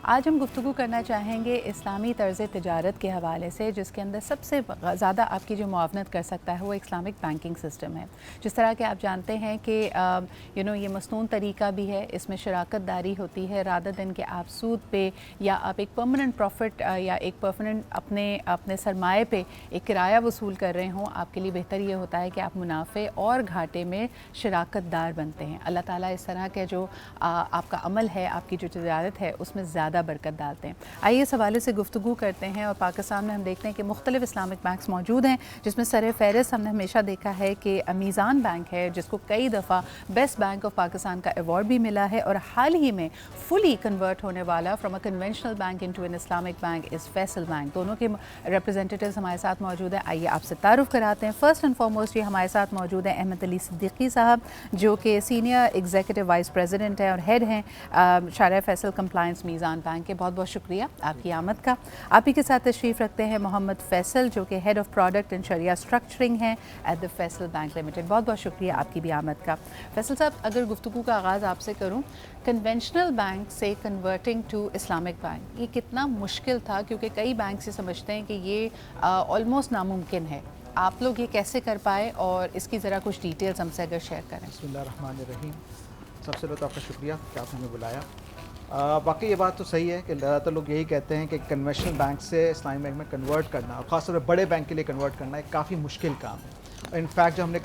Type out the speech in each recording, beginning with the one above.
آج ہم گفتگو کرنا چاہیں گے اسلامی طرز تجارت کے حوالے سے، جس کے اندر سب سے زیادہ آپ کی جو معاونت کر سکتا ہے وہ اسلامک بینکنگ سسٹم ہے۔ جس طرح کہ آپ جانتے ہیں کہ یہ مصنون طریقہ بھی ہے، اس میں شراکت داری ہوتی ہے، رادر دین کہ آپ سود پہ یا آپ ایک پرماننٹ پروفٹ یا ایک پرماننٹ اپنے سرمایے پہ ایک کرایہ وصول کر رہے ہوں، آپ کے لیے بہتر یہ ہوتا ہے کہ آپ منافع اور گھاٹے میں شراکت دار بنتے ہیں۔ اللہ تعالیٰ اس طرح کے جو آپ کا عمل ہے، آپ کی جو تجارت ہے، اس میں زیادہ برکت ڈالتے ہیں۔ آئیے اس حوالے سے گفتگو کرتے ہیں۔ اور پاکستان میں ہم دیکھتے ہیں کہ مختلف اسلامک بینکس موجود ہیں، جس میں سر فہرست ہم نے ہمیشہ دیکھا ہے کہ میزان بینک ہے، جس کو کئی دفعہ بیسٹ بینک آف پاکستان کا ایوارڈ بھی ملا ہے، اور حال ہی میں فلی کنورٹ ہونے والا from a conventional bank into an Islamic bank is Faisal bank. دونوں کے ریپرزینٹیوز ہمارے ساتھ موجود ہیں۔ آئیے آپ سے تعارف کراتے ہیں۔ فرسٹ اینڈ فارموسٹ یہ ہمارے ساتھ موجود ہیں احمد علی صدیقی صاحب، جو کہ سینئر ایگزیکٹو وائس پریزیڈنٹ ہیں اور ہیڈ ہیں شارع فیصل کمپلائنس میزان بینک کے۔ بہت بہت شکریہ آپ کی آمد کا۔ آپ ہی کے ساتھ تشریف رکھتے ہیں محمد فیصل، جو کہ ہیڈ آف پروڈکٹ اینڈ شریعہ اسٹرکچرنگ ہیں at the Faisal Bank Limited. بہت بہت شکریہ آپ کی بھی آمد کا۔ فیصل صاحب، اگر گفتگو کا آغاز آپ سے کروں، کنونشنل بینک سے کنورٹنگ ٹو اسلامک بینک، یہ کتنا مشکل تھا؟ کیونکہ کئی بینک سے سمجھتے ہیں کہ یہ آلموسٹ ناممکن ہے، آپ لوگ یہ کیسے کر پائے، اور اس کی ذرا کچھ ڈیٹیلز ہم سے اگر شیئر کریں۔ بسم اللہ الرحمن الرحیم۔ سب سے پہلے آپ کا شکریہ کہ آپ نے ہمیں بلایا۔ واقعی یہ بات تو صحیح ہے کہ زیادہ تر لوگ یہی کہتے ہیں کہ کنونشنل بینک سے اسلامی بینک میں کنورٹ کرنا، اور خاص طور پہ بڑے بینک کے لیے کنورٹ کرنا ایک کافی مشکل کام ہے۔ اور انفیکٹ جب ہم نے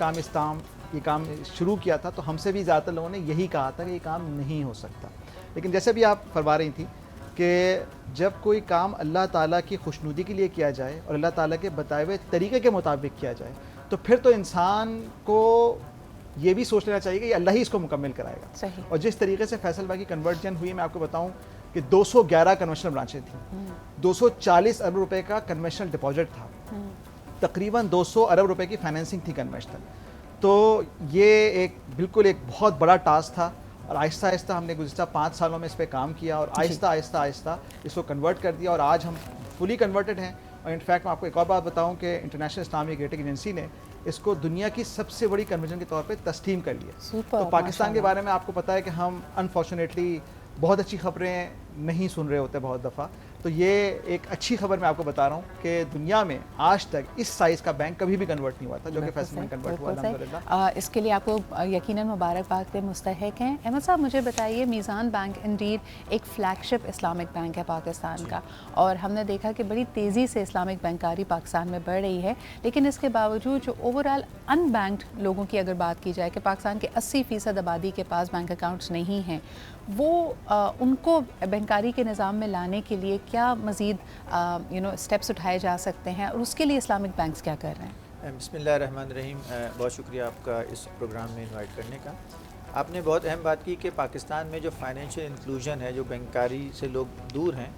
یہ کام شروع کیا تھا تو ہم سے بھی زیادہ تر لوگوں نے یہی کہا تھا کہ یہ کام نہیں ہو سکتا۔ لیکن جیسے بھی آپ فرما رہی تھیں کہ جب کوئی کام اللہ تعالیٰ کی خوشنودی کے لیے کیا جائے اور اللہ تعالیٰ کے بتائے ہوئے طریقے کے مطابق کیا جائے، تو پھر تو انسان کو یہ بھی سوچ لینا چاہیے کہ اللہ ہی اس کو مکمل کرائے گا۔ صحیح۔ اور جس طریقے سے فیصل بینک کی کنورجن ہوئی، میں آپ کو بتاؤں کہ 211 کنونشنل برانچیں تھیں، 240 ارب روپے کا کنونشنل ڈپازٹ تھا، تقریباً 200 ارب روپے کی فائنینسنگ تھی کنونشنل۔ تو یہ بالکل ایک بہت بڑا ٹاسک تھا، اور آہستہ آہستہ ہم نے گزشتہ 5 سالوں میں اس پہ کام کیا، اور آہستہ آہستہ آہستہ اس کو کنورٹ کر دیا، اور آج ہم فلی کنورٹڈ ہیں۔ اور انفیکٹ میں آپ کو ایک اور بات بتاؤں کہ انٹرنیشنل اسلامک ریٹنگ ایجنسی نے اس کو دنیا کی سب سے بڑی کنورجن کے طور پہ تسلیم کر لیا۔ تو پاکستان کے بارے میں آپ کو پتہ ہے کہ ہم انفارچونیٹلی بہت اچھی خبریں نہیں سن رہے ہوتے بہت دفعہ، تو یہ ایک اچھی خبر میں آپ کو بتا رہا ہوں کہ دنیا میں آج تک اس سائز کا بینک کبھی بھی کنورٹ نہیں ہوا تھا، جو کہ فیصل بینک کنورٹ ہوا الحمدللہ۔ اس کے لیے آپ کو یقیناً مبارکباد کے مستحق ہیں۔ احمد صاحب، مجھے بتائیے، میزان بینک انڈیڈ ایک فلیگ شپ اسلامک بینک ہے پاکستان کا، اور ہم نے دیکھا کہ بڑی تیزی سے اسلامک بینکاری پاکستان میں بڑھ رہی ہے، لیکن اس کے باوجود جو اوور آل ان بینکڈ لوگوں کی اگر بات کی جائے کہ پاکستان کے 80% آبادی کے پاس بینک اکاؤنٹس نہیں ہیں، وہ ان کو بینکاری کے نظام میں لانے کے لیے کیا مزید اسٹیپس اٹھائے جا سکتے ہیں، اور اس کے لیے اسلامک بینکس کیا کر رہے ہیں؟ بسم اللہ الرحمن الرحیم۔ بہت شکریہ آپ کا اس پروگرام میں انوائٹ کرنے کا۔ آپ نے بہت اہم بات کی کہ پاکستان میں جو فائنینشیل انکلوژن ہے، جو بینکاری سے لوگ دور ہیں،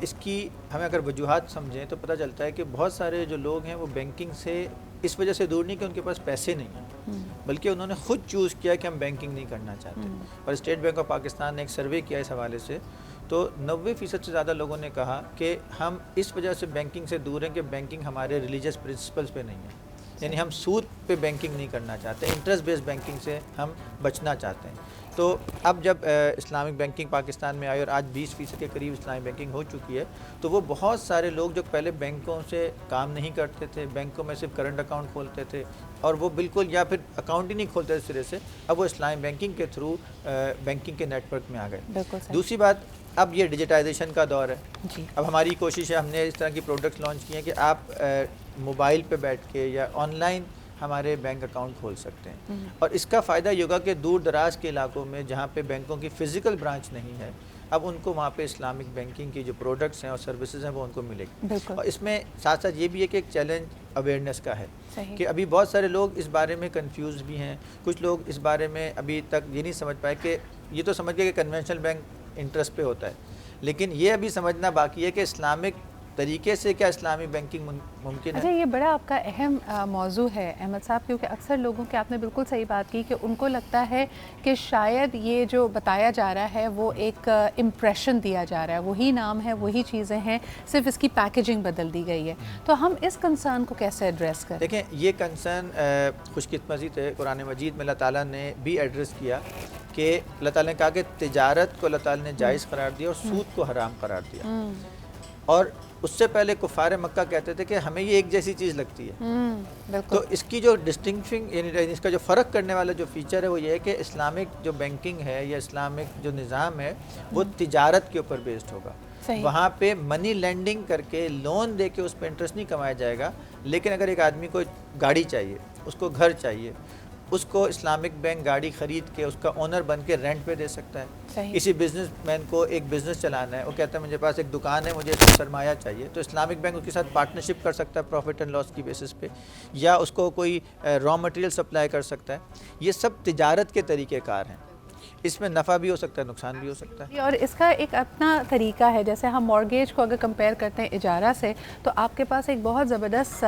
اس کی ہمیں اگر وجوہات سمجھیں تو پتہ چلتا ہے کہ بہت سارے جو لوگ ہیں وہ بینکنگ سے اس وجہ سے دور نہیں کہ ان کے پاس پیسے نہیں ہیں، بلکہ انہوں نے خود چوز کیا کہ ہم بینکنگ نہیں کرنا چاہتے۔ اور اسٹیٹ بینک آف پاکستان نے ایک سروے کیا اس حوالے سے، تو 90% سے زیادہ لوگوں نے کہا کہ ہم اس وجہ سے بینکنگ سے دور ہیں کہ بینکنگ ہمارے ریلیجس پرنسپلز پہ نہیں ہے، یعنی ہم سود پہ بینکنگ نہیں کرنا چاہتے، انٹرسٹ بیسڈ بینکنگ سے ہم بچنا چاہتے ہیں۔ تو اب جب اسلامک بینکنگ پاکستان میں آئی اور آج 20% کے قریب اسلامک بینکنگ ہو چکی ہے، تو وہ بہت سارے لوگ جو پہلے بینکوں سے کام نہیں کرتے تھے، بینکوں میں صرف کرنٹ اکاؤنٹ کھولتے تھے، اور وہ بالکل یا پھر اکاؤنٹ ہی نہیں کھولتے اس طرح سے، اب وہ اسلامک بینکنگ کے تھرو بینکنگ کے نیٹ ورک میں آ گئے۔ دوسری بات، اب یہ ڈیجیٹائزیشن کا دور ہے۔ اب ہماری کوشش ہے، ہم نے اس طرح کی پروڈکٹس لانچ کیے ہیں کہ آپ موبائل پہ بیٹھ کے یا آن لائن ہمارے بینک اکاؤنٹ کھول سکتے ہیں، اور اس کا فائدہ یہ ہوگا کہ دور دراز کے علاقوں میں جہاں پہ بینکوں کی فزیکل برانچ نہیں ہے، اب ان کو وہاں پہ اسلامک بینکنگ کی جو پروڈکٹس ہیں اور سروسز ہیں وہ ان کو ملے گی۔ اور اس میں ساتھ ساتھ یہ بھی ہے کہ ایک چیلنج اویئرنیس کا ہے کہ ابھی بہت سارے لوگ اس بارے میں کنفیوز بھی ہیں، کچھ لوگ اس بارے میں ابھی تک یہ نہیں سمجھ پائے کہ یہ تو سمجھ گئے کہ کنونشنل بینک انٹرسٹ پہ ہوتا ہے، لیکن یہ ابھی سمجھنا باقی ہے کہ اسلامک طریقے سے کیا اسلامی بینکنگ ممکن ہے۔ اچھا، یہ بڑا آپ کا اہم موضوع ہے احمد صاحب، کیونکہ اکثر لوگوں کے، آپ نے بالکل صحیح بات کی کہ ان کو لگتا ہے کہ شاید یہ جو بتایا جا رہا ہے وہ ایک امپریشن دیا جا رہا ہے، وہی نام ہے، وہی چیزیں ہیں، صرف اس کی پیکیجنگ بدل دی گئی ہے۔ تو ہم اس کنسرن کو کیسے ایڈریس کریں؟ دیکھیں، یہ کنسرن خوش قسمتی ہے، قرآن مجید میں اللہ تعالیٰ نے بھی ایڈریس کیا کہ اللہ تعالیٰ نے کہا کہ تجارت کو اللہ تعالیٰ نے جائز قرار دیا اور سود کو حرام قرار دیا. اور اس سے پہلے کفار مکہ کہتے تھے کہ ہمیں یہ ایک جیسی چیز لگتی ہے. تو اس کی جو ڈسٹنکشنگ یعنی اس کا جو فرق کرنے والا جو فیچر ہے وہ یہ ہے کہ اسلامک جو بینکنگ ہے یا اسلامک جو نظام ہے وہ تجارت کے اوپر بیسڈ ہوگا. وہاں پہ منی لینڈنگ کر کے لون دے کے اس پہ انٹرسٹ نہیں کمایا جائے گا. لیکن اگر ایک آدمی کو گاڑی چاہیے, اس کو گھر چاہیے, اس کو اسلامک بینک گاڑی خرید کے اس کا اونر بن کے رینٹ پہ دے سکتا ہے. کسی بزنس مین کو ایک بزنس چلانا ہے, وہ کہتا ہے مجھے پاس ایک دکان ہے, مجھے اس میں سرمایہ چاہیے, تو اسلامک بینک اس کے ساتھ پارٹنرشپ کر سکتا ہے پروفٹ اینڈ لاس کی بیسس پہ, یا اس کو کوئی را مٹیریل سپلائی کر سکتا ہے. یہ سب تجارت کے طریقہ کار ہیں. اس میں نفع بھی ہو سکتا ہے, نقصان بھی ہو سکتا ہے. اور اس کا ایک اپنا طریقہ ہے. جیسے ہم مارگیج کو اگر کمپیئر کرتے ہیں اجارہ سے, تو آپ کے پاس ایک بہت زبردست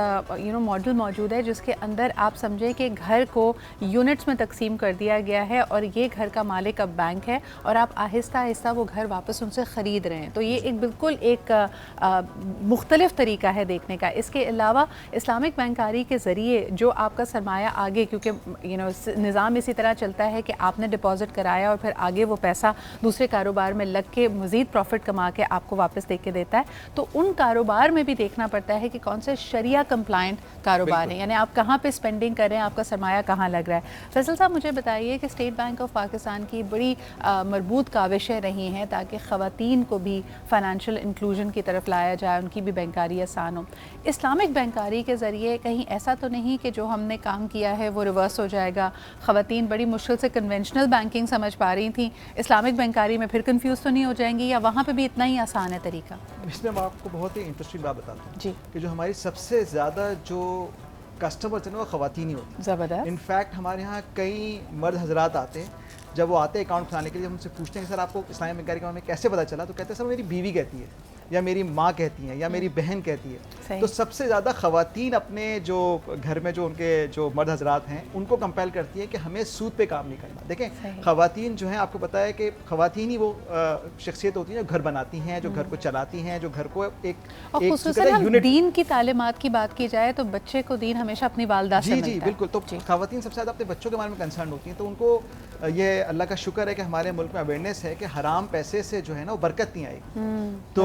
ماڈل موجود ہے جس کے اندر آپ سمجھیں کہ گھر کو یونٹس میں تقسیم کر دیا گیا ہے, اور یہ گھر کا مالک اب بینک ہے, اور آپ آہستہ آہستہ وہ گھر واپس ان سے خرید رہے ہیں. تو یہ ایک بالکل ایک مختلف طریقہ ہے دیکھنے کا. اس کے علاوہ اسلامک بینکاری کے ذریعے جو آپ کا سرمایہ آگے, کیونکہ نظام اسی طرح چلتا ہے کہ آپ نے ڈپازٹ کرایا اور پھر آگے وہ پیسہ دوسرے کاروبار میں لگ کے مزید پروفٹ کما کے آپ کو واپس دے کے دیتا ہے, تو ان کاروبار میں بھی دیکھنا پڑتا ہے کہ کون سے شریعہ کمپلائنٹ کاروبار ہیں, یعنی آپ کہاں پہ اسپینڈنگ کر رہے ہیں, آپ کا سرمایہ کہاں لگ رہا ہے. فیصل صاحب, مجھے بتائیے کہ اسٹیٹ بینک آف پاکستان کی بڑی مربوط کاوشیں رہی ہیں تاکہ خواتین کو بھی فائنینشیل انکلوژن کی طرف لایا جائے, ان کی بھی بینکاری آسان ہو. اسلامک بینکاری کے ذریعے کہیں ایسا تو نہیں کہ جو ہم نے کام کیا ہے وہ ریورس ہو جائے گا؟ خواتین بڑی مشکل سے کنونشنل بینکنگ سمجھ پا رہی تھیں, اسلامک بینکاری میں پھر کنفیوز تو نہیں ہو جائیں گی, یا وہاں پہ بھی اتنا ہی آسان ہے طریقہ؟ اس میں میں آپ کو بہت ہی انٹرسٹنگ بات بتاتا ہوں جی, کہ جو ہماری سب سے زیادہ جو کسٹمرز ہیں وہ خواتین ہی ہوتی ہیں. زبردست. انفیکٹ ہمارے یہاں کئی مرد حضرات آتے ہیں, جب وہ آتے ہیں اکاؤنٹ کھلانے کے لیے, ہم ان سے پوچھتے ہیں کہ سر آپ کو اسلامی بینکاری کے بارے میں کیسے پتہ چلا؟ تو کہتے ہیں سر میری بیوی کہتی ہے, یا میری ماں کہتی ہیں, یا میری بہن کہتی ہے. تو سب سے زیادہ خواتین اپنے جو گھر میں جو ان کے جو مرد حضرات ہیں ان کو کمپیل کرتی ہیں کہ ہمیں سود پہ کام نہیں کرنا. دیکھیں خواتین جو ہیں, آپ کو پتہ ہے کہ خواتین ہی وہ شخصیت ہوتی ہیں جو گھر بناتی ہیں, جو گھر کو چلاتی ہیں, جو گھر کو ایک خصوصاً دین کی تعلیمات کی بات کی جائے تو بچے کو دین ہمیشہ اپنی والدہ سے ملتا ہے. جی بالکل. تو خواتین سب سے زیادہ اپنے بچوں کے بارے میں کنسرن ہوتی ہیں, تو ان کو یہ اللہ کا شکر ہے کہ ہمارے ملک میں اویئرنیس ہے کہ حرام پیسے سے جو ہے نا وہ برکت نہیں آئے گی.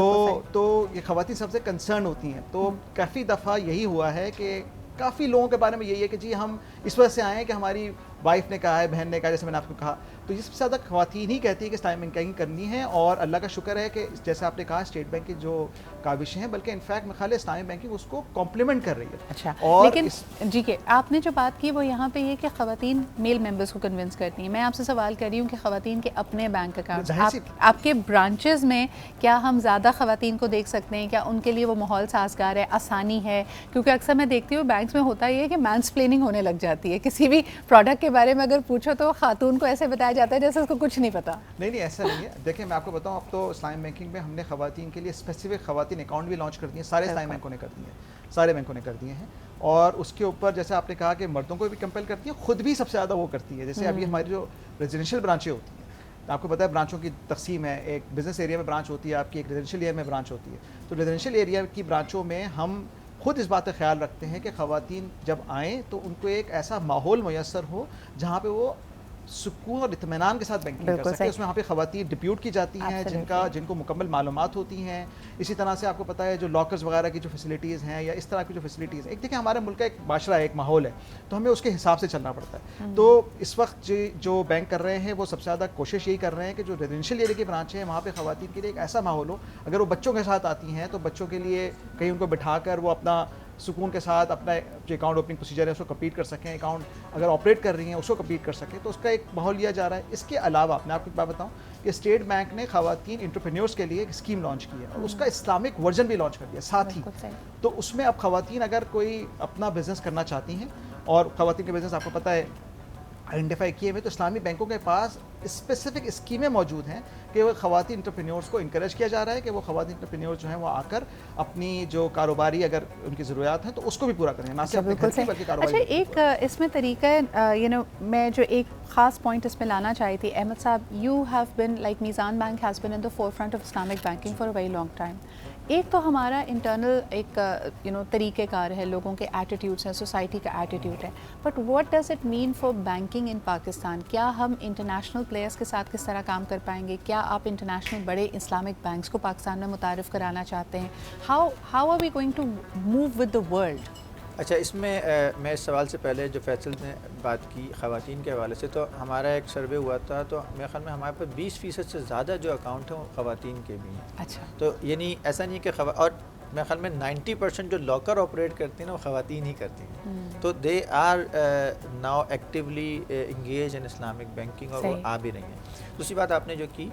تو یہ خواتین سب سے کنسرن ہوتی ہیں. تو کافی دفعہ یہی ہوا ہے کہ کافی لوگوں کے بارے میں یہی ہے کہ جی ہم اس وجہ سے آئے ہیں کہ ہماری وائف نے کہا ہے, بہن نے کہا, جیسے میں نے آپ کو کہا. تو یہ سب سے زیادہ خواتین ہی کہتی ہے کہ اسلامی بینکنگ کرنی ہے, اور اللہ کا شکر ہے کہ جیسے آپ نے کہا اسٹیٹ بینک کی جو کاوشیں ہیں, بلکہ انفیکٹ میں خیال ہے اسلامی بینکنگ اس کو کمپلیمنٹ کر رہی ہے. اچھا, اور لیکن جی کہ آپ نے جو بات کی وہ یہاں پہ یہ کہ خواتین میل ممبرس کو کنونس کرتی ہیں. میں آپ سے سوال کر رہی ہوں کہ خواتین کے اپنے بینک اکاؤنٹ, آپ کے برانچز میں کیا ہم زیادہ خواتین کو دیکھ سکتے ہیں؟ کیا ان کے لیے وہ ماحول سازگار ہے, آسانی ہے؟ کیونکہ اکثر میں دیکھتی ہوں بینکس میں ہوتا یہ ہے کہ مینسپلیننگ ہونے لگ جاتی ہے, کسی بھی پروڈکٹ کے بارے میں اگر پوچھو تو خاتون کو ایسے بتایا جاتا ہے جیسے اس کو کچھ نہیں پتا. نہیں ایسا نہیں ہے. دیکھیں میں آپ کو بتاؤں, اب تو اسلامی بینکنگ میں ہم نے خواتین کے لیے اسپیسیفک خواتین اکاؤنٹ بھی لانچ کر دیے ہیں. سارے اسلامی بینکوں نے کر دیے ہیں, سارے بینکوں نے کر دیے ہیں. اور اس کے اوپر جیسے آپ نے کہا کہ مردوں کو بھی کمپیل کرتی ہے, خود بھی سب سے زیادہ وہ کرتی ہے. جیسے ابھی ہماری جو ریزیڈینشیل برانچیں ہوتی ہیں, آپ کو پتہ ہے برانچوں کی تقسیم ہے, ایک بزنس ایریا میں برانچ ہوتی ہے آپ کی, ایک ریزیڈینشیل ایریا میں برانچ ہوتی ہے. تو ریزیڈینشیل ایریا کی برانچوں میں ہم خود اس بات کا خیال رکھتے ہیں کہ خواتین جب آئیں تو ان کو ایک ایسا ماحول میسر ہو جہاں پہ وہ سکون اور اطمینان کے ساتھ بینکنگ کر سکتے ہیں. اس میں وہاں پہ خواتین ڈپیوٹ کی جاتی ہیں جن کو مکمل معلومات ہوتی ہیں. اسی طرح سے آپ کو پتہ ہے جو لاکرز وغیرہ کی جو فیسلٹیز ہیں یا اس طرح کی جو فیسلٹیز ہیں, ایک دیکھیں ہمارے ملک کا ایک معاشرہ ہے, ایک ماحول ہے, تو ہمیں اس کے حساب سے چلنا پڑتا ہے. تو اس وقت جو بینک کر رہے ہیں وہ سب سے زیادہ کوشش یہی کر رہے ہیں کہ جو ریزیڈینشیل ایریا کی برانچیں ہیں وہاں پہ خواتین کے لیے ایک ایسا ماحول ہو. اگر وہ بچوں کے ساتھ آتی ہیں تو بچوں کے لیے کہیں ان کو بٹھا کر وہ اپنا سکون کے ساتھ اپنا جو اکاؤنٹ اوپننگ پروسیجر ہے اس کو کمپلیٹ کر سکیں, اکاؤنٹ اگر آپریٹ کر رہی ہیں اس کو کمپلیٹ کر سکیں. تو اس کا ایک ماحول لیا جا رہا ہے. اس کے علاوہ میں آپ کو ایک بات بتاؤں کہ اسٹیٹ بینک نے خواتین انٹرپرینیورس کے لیے ایک اسکیم لانچ کی ہے, اور اس کا اسلامک ورژن بھی لانچ کر دیا ساتھ ہی. تو اس میں اب خواتین اگر کوئی اپنا بزنس کرنا چاہتی ہیں, اور خواتین کے بزنس آپ کو پتہ ہے آئیڈینٹیفائی کیے ہوئے, تو اسلامی بینکوں کے پاس اسپیسیفک اسکیمیں موجود ہیں کہ وہ خواتین انٹرپرینیورس کو انکریج کیا جا رہا ہے کہ وہ خواتین انٹرپرینیور جو ہیں وہ آ کر اپنی جو کاروباری اگر ان کی ضروریات ہیں تو اس کو بھی پورا کریں, نہ صرف اپنے گھر کی بلکہ کاروباری. اچھا, ایک اس میں طریقہ ہے, میں جو ایک خاص پوائنٹ اس میں لانا چاہی تھی. احمد صاحب, you have been like Meezan Bank has been in the forefront of Islamic banking for a very long time. ایک تو ہمارا انٹرنل ایک طریقہ کار ہے, لوگوں کے ایٹیٹیوڈس ہیں, سوسائٹی کا ایٹیٹیوڈ ہے, but what does it mean for banking in Pakistan? کیا ہم انٹرنیشنل پلیئرس کے ساتھ کس طرح کام کر پائیں گے؟ کیا آپ انٹرنیشنل بڑے اسلامک بینکس کو پاکستان میں متعارف کرانا چاہتے ہیں؟ How are we going to move with the world? اچھا، اس میں میں اس سوال سے پہلے جو فیصل نے بات کی خواتین کے حوالے سے، تو ہمارا ایک سروے ہوا تھا، تو میرے خیال میں ہمارے پاس 20% سے زیادہ جو اکاؤنٹ ہیں وہ خواتین کے بھی ہیں. اچھا. تو یعنی ایسا نہیں کہ اور میرے خیال میں 90% جو لاکر آپریٹ کرتی ہیں نا وہ خواتین ہی کرتی ہیں. تو they are now actually engage in Islamic banking, اور وہ آ بھی رہی ہیں. دوسری بات آپ نے جو کی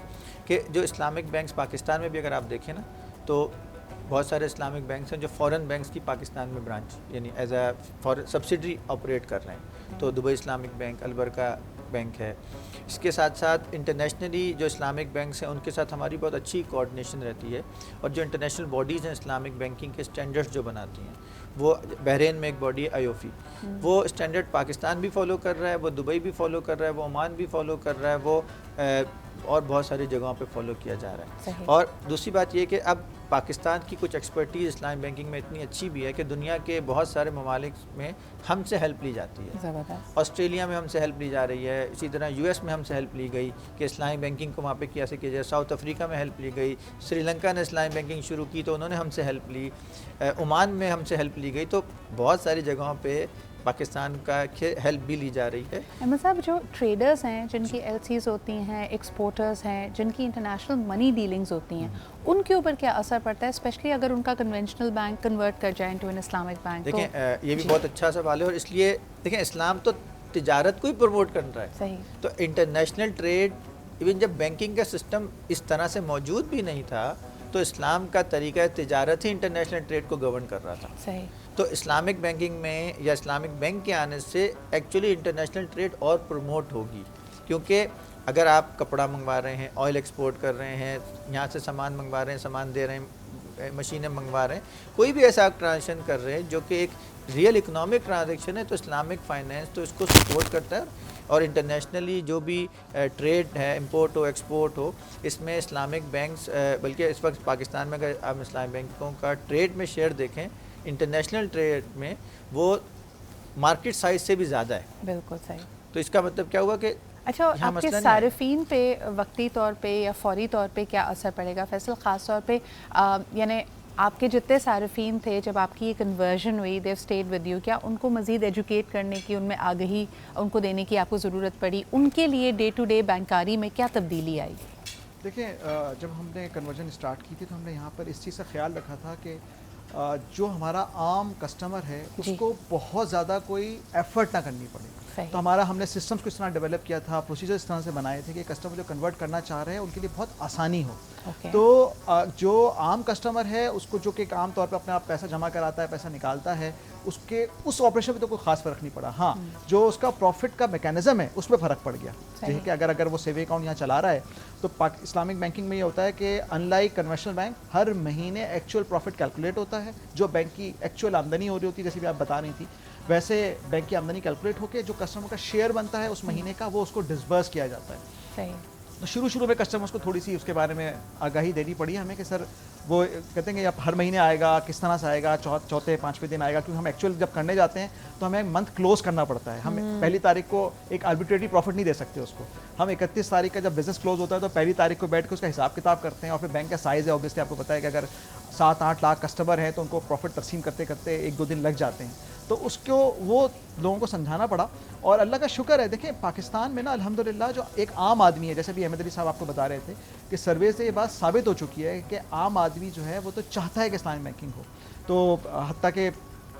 کہ جو اسلامک بینکس پاکستان میں بھی اگر آپ دیکھیں نا، تو بہت سارے اسلامک بینکس ہیں جو فورن بینکس کی پاکستان میں برانچ یعنی ایز اے سبسڈری آپریٹ کر رہے ہیں. تو دبئی اسلامک بینک، البرکہ بینک ہے. اس کے ساتھ ساتھ انٹرنیشنلی جو اسلامک بینکس ہیں ان کے ساتھ ہماری بہت اچھی کوآرڈینیشن رہتی ہے. اور جو انٹرنیشنل باڈیز ہیں اسلامک بینکنگ کے اسٹینڈرڈس جو بناتی ہیں، وہ بحرین میں ایک باڈی ہے آئیوفی، وہ اسٹینڈرڈ پاکستان بھی فالو کر رہا ہے، وہ دبئی بھی فالو کر رہا ہے، وہ عمان بھی فالو کر رہا ہے، وہ اور بہت ساری جگہوں پہ فالو کیا جا رہا ہے. اور دوسری بات یہ کہ اب پاکستان کی کچھ ایکسپرٹیز اسلامک بینکنگ میں اتنی اچھی بھی ہے کہ دنیا کے بہت سارے ممالک میں ہم سے ہیلپ لی جاتی ہے. آسٹریلیا میں ہم سے ہیلپ لی جا رہی ہے، اسی طرح یو ایس میں ہم سے ہیلپ لی گئی کہ اسلامک بینکنگ کو وہاں پہ کیسے کیا جائے. ساؤتھ افریقہ میں ہیلپ لی گئی، سری لنکا نے اسلامک بینکنگ شروع کی تو انہوں نے ہم سے ہیلپ لی، عمان میں ہم سے ہیلپ لی گئی. تو بہت ساری جگہوں پہ پاکستان کا ہیلپ بھی لی جا رہی ہے. احمد صاحب، جو ٹریڈرز ہیں جن کی ایل سیز ہوتی ہیں، ایکسپورٹرز ہیں جن کی انٹرنیشنل منی ڈیلنگز ہوتی ہیں، ان کے اوپر کیا اثر پڑتا ہے، اسپیشلی اگر ان کا کنونشنل بینک کنورٹ کر جائے انٹو این اسلامک بینک؟ دیکھیں یہ بھی بہت اچھا سوال ہے، اور اس لیے دیکھیں اسلام تو تجارت کو ہی پروموٹ کر رہا ہے. صحیح. تو انٹرنیشنل ٹریڈ، ایون جب بینکنگ کا سسٹم اس طرح سے موجود بھی نہیں تھا تو اسلام کا طریقہ تجارت ہی انٹرنیشنل ٹریڈ کو گورن کر رہا تھا. صحیح. تو اسلامک بینکنگ میں یا اسلامک بینک کے آنے سے ایکچولی انٹرنیشنل ٹریڈ اور پروموٹ ہوگی. کیونکہ اگر آپ کپڑا منگوا رہے ہیں، آئل ایکسپورٹ کر رہے ہیں، یہاں سے سامان منگوا رہے ہیں، سامان دے رہے ہیں، مشینیں منگوا رہے ہیں، کوئی بھی ایسا ٹرانزیکشن کر رہے ہیں جو کہ ایک ریئل اکنامک ٹرانزیکشن ہے، تو اسلامک فائنینس تو اس کو سپورٹ کرتا ہے. اور انٹرنیشنلی جو بھی ٹریڈ ہے، امپورٹ ہو ایکسپورٹ ہو، اس میں اسلامک بینکس، بلکہ اس وقت پاکستان میں اگر آپ اسلامک بینکوں کا ٹریڈ میں شیئر دیکھیں، انٹرنیشنل ٹریڈ میں وہ مارکیٹ سائز سے بھی زیادہ ہے. بالکل صحیح. تو اس کا مطلب کیا ہوا کہ اچھا، آپ کے صارفین پہ وقتی طور پہ یا فوری طور پہ کیا اثر پڑے گا فیصل؟ خاص طور پہ یعنی آپ کے جتنے صارفین تھے جب آپ کی یہ کنورژن ہوئی، دیو اسٹیڈ ود یو، کیا ان کو مزید ایجوکیٹ کرنے کی، ان میں آگہی ان کو دینے کی آپ کو ضرورت پڑی؟ ان کے لیے ڈے ٹو ڈے بینکاری میں کیا تبدیلی آئی؟ دیکھیں، جب ہم نے کنورژن اسٹارٹ کی تھی تو ہم نے یہاں پر اس چیز کا خیال رکھا تھا کہ جو ہمارا عام کسٹمر ہے اس کو بہت زیادہ کوئی ایفرٹ نہ کرنی پڑے. تو ہم نے سسٹمز کو اس طرح ڈیولپ کیا تھا، پروسیجر اس طرح سے بنائے تھے کہ کسٹمر جو کنورٹ کرنا چاہ رہے ہیں ان کے لیے بہت آسانی ہو. تو جو عام کسٹمر ہے اس کو جو کہ عام طور پہ اپنے آپ پیسہ جمع کراتا ہے، پیسہ نکالتا ہے، اس آپریشن پہ تو کوئی خاص فرق نہیں پڑا. ہاں، جو اس کا پروفٹ کا میکینزم ہے اس پہ فرق پڑ گیا. جیسے کہ اگر وہ سیونگ اکاؤنٹ یہاں چلا رہا ہے تو اسلامک بینکنگ میں یہ ہوتا ہے کہ ان لائک کنونشنل بینک ہر مہینے ایکچوئل پروفٹ کیلکولیٹ ہوتا ہے، جو بینک کی ایکچوئل آمدنی ہو رہی ہوتی ہے، جیسے بھی آپ بتا رہی تھی، ویسے بینک کی آمدنی کیلکولیٹ ہو کے جو کسٹمر کا شیئر بنتا ہے اس مہینے کا وہ اس کو ڈسبرس کیا جاتا ہے. صحیح. تو شروع میں کسٹمرس کو تھوڑی سی اس کے بارے میں آگاہی دینی پڑی ہمیں کہ سر وہ کہتے ہیں کہ اب ہر مہینے آئے گا، کس طرح سے آئے گا، چوتھے پانچویں دن آئے گا، کیونکہ ہم ایکچوئل جب کرنے جاتے ہیں تو ہمیں منتھ کلوز کرنا پڑتا ہے. ہم پہلی تاریخ کو ایک آربیٹریٹری پروفٹ نہیں دے سکتے اس کو. ہم 31 تاریخ کا جب بزنس کلوز ہوتا ہے تو پہلی تاریخ کو بیٹھ کے اس کا حساب کتاب کرتے ہیں. اور پھر بینک کا سائز ہے، اوبیسلی آپ کو پتہ ہے کہ اگر 7-8 لاکھ کسٹمر ہیں تو ان کو پروفٹ تقسیم کرتے کرتے 1-2 دن لگ جاتے ہیں. تو اس کو وہ لوگوں کو سمجھانا پڑا. اور اللہ کا شکر ہے، دیکھیں پاکستان میں نا الحمدللہ جو ایک عام آدمی ہے، جیسے بھی احمد علی صاحب آپ کو بتا رہے تھے کہ سروے سے یہ بات ثابت ہو چکی ہے کہ عام آدمی جو ہے وہ تو چاہتا ہے کہ اسلامک بینکنگ ہو. تو حتیٰ کہ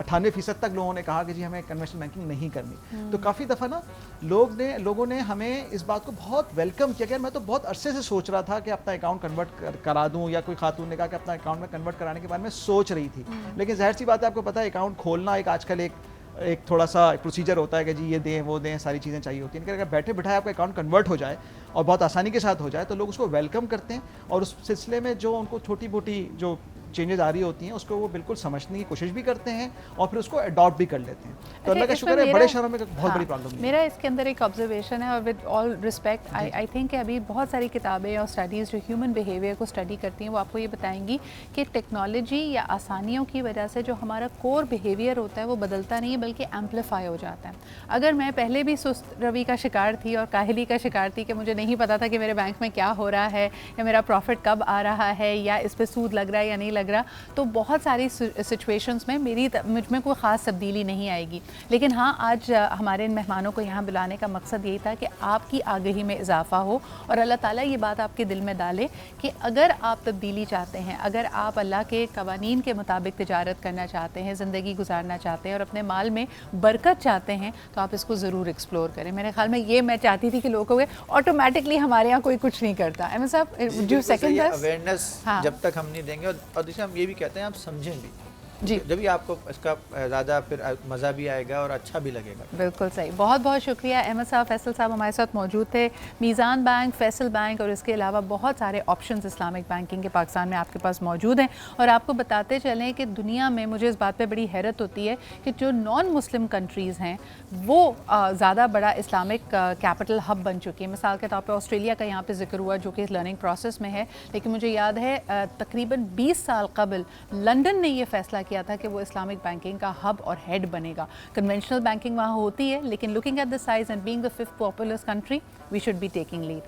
98% تک لوگوں نے کہا کہ جی ہمیں کنونشنل بینکنگ نہیں کرنی. تو کافی دفعہ نا لوگوں نے ہمیں اس بات کو بہت ویلکم کیا. کہ میں تو بہت عرصے سے سوچ رہا تھا کہ اپنا اکاؤنٹ کنورٹ کرا دوں، یا کوئی خاتون نے کہا کہ اپنا اکاؤنٹ میں کنورٹ کرانے کے بارے میں سوچ رہی تھی. لیکن ظاہر سی بات ہے، آپ کو پتہ ہے اکاؤنٹ کھولنا آج کل ایک تھوڑا سا پروسیجر ہوتا ہے کہ جی یہ دیں وہ دیں، ساری چیزیں چاہیے ہوتی ہیں. کہ اگر بیٹھے بٹھائے آپ کا اکاؤنٹ کنورٹ ہو جائے اور بہت آسانی کے ساتھ ہو جائے تو لوگ اس کو ویلکم کرتے ہیں. اور اس سلسلے میں جو ان کو چھوٹی موٹی جو چینجز آ رہی ہوتی ہیں اس کو وہ بالکل سمجھنے کی کوشش بھی کرتے ہیں اور پھر اس کو اڈاپٹ بھی کر لیتے ہیں. تو اللہ کا شکر ہے بڑے شہروں میں بہت بڑی پرابلم نہیں. میرا اس کے اندر ایک آبزرویشن ہے اور with all respect I think کہ ابھی بہت ساری کتابیں اور اسٹڈیز جو ہیومن بیہیویئر کو اسٹڈی کرتی ہیں وہ آپ کو یہ بتائیں گی کہ ٹیکنالوجی یا آسانیوں کی وجہ سے جو ہمارا کور بیہیویئر ہوتا ہے وہ بدلتا نہیں ہے بلکہ ایمپلیفائی ہو جاتا ہے. اگر میں پہلے بھی سست روی کا شکار تھی اور کاہلی کا شکار تھی کہ مجھے نہیں پتا تھا کہ میرے بینک میں کیا ہو رہا ہے یا میرا پروفٹ کب آ رہا ہے یا اس پہ سود لگ رہا ہے یا نہیں لگ رہا, تو بہت ساری سچویشنز میں مجھ میں کوئی خاص تبدیلی نہیں آئے گی. لیکن ہاں آج ہمارے ان مہمانوں کو یہاں بلانے کا مقصد یہی تھا کہ آپ کی آگہی میں اضافہ ہو اور اللہ تعالیٰ یہ بات آپ کے دل میں ڈالے کہ اگر آپ تبدیلی چاہتے ہیں, اگر آپ اللہ کے قوانین کے مطابق تجارت کرنا چاہتے ہیں, زندگی گزارنا چاہتے ہیں اور اپنے مال میں برکت چاہتے ہیں تو آپ اس کو ضرور ایکسپلور کریں. میرے خیال میں یہ میں چاہتی تھی کہ لوگوں کو آٹومیٹکلی ہمارے یہاں کوئی کچھ نہیں کرتا. احمد صاحب جو سیکنڈ اویئرنیس جب تک ہم نہیں دیں گے, اور دوسرے ہم یہ بھی کہتے ہیں آپ سمجھیں بھی جی, جبھی آپ کو اس کا زیادہ پھر مزہ بھی آئے گا اور اچھا بھی لگے گا. بالکل صحیح. بہت بہت شکریہ احمد صاحب. فیصل صاحب ہمارے ساتھ موجود تھے. میزان بینک, فیصل بینک اور اس کے علاوہ بہت سارے آپشنز اسلامک بینکنگ کے پاکستان میں آپ کے پاس موجود ہیں. اور آپ کو بتاتے چلیں کہ دنیا میں مجھے اس بات پہ بڑی حیرت ہوتی ہے کہ جو نان مسلم کنٹریز ہیں وہ زیادہ بڑا اسلامک کیپٹل ہب بن چکی ہیں. مثال کے طور پہ آسٹریلیا کا یہاں پہ ذکر ہوا جو کہ لرننگ پروسیس میں ہے, لیکن مجھے یاد ہے تقریباً 20 سال قبل لنڈن نے یہ فیصلہ کیا تھا کہ وہ اسلامک بینکنگ کا ہب اور ہیڈ بنے گا. کنونشنل بینکنگ وہاں ہوتی ہے لیکن looking at the size and being the 5th populous country we should be taking lead.